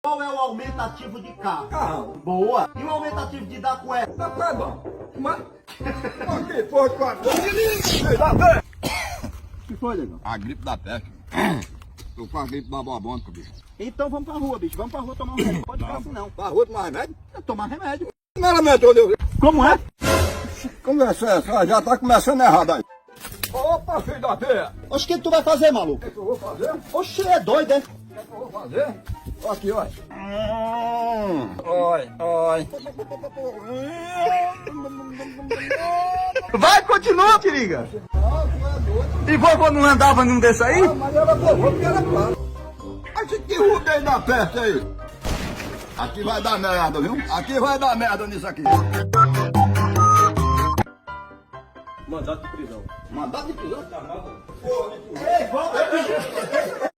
Qual é o aumentativo de carro? Carro. Boa. E o aumentativo de dar cueca? Tá bom. Mas... Ok, porra, quatro. Que foi, negão? A gripe da peste. Tô com a gripe da babônica, bicho. Então vamos pra rua, bicho. Vamos pra rua tomar um remédio. Pode ficar assim, não. Pra rua tomar remédio? Tomar remédio. Não era remédio, Deus. Como é? Conversa essa, já tá começando errado aí. Opa, filho da pé. Oxe, o que tu vai fazer, maluco? O que eu vou fazer? O Oxe, é doido, é? que eu vou fazer? Aqui, olha. Oi. Vai, continua, Tiriga. E vovô não andava num desse aí? Mas ela provou porque era claro. Esse que rude aí da peste aí. Aqui vai dar merda, viu? Aqui vai dar merda nisso aqui. Mandato de prisão. Mandado de prisão? Ei, volta aqui.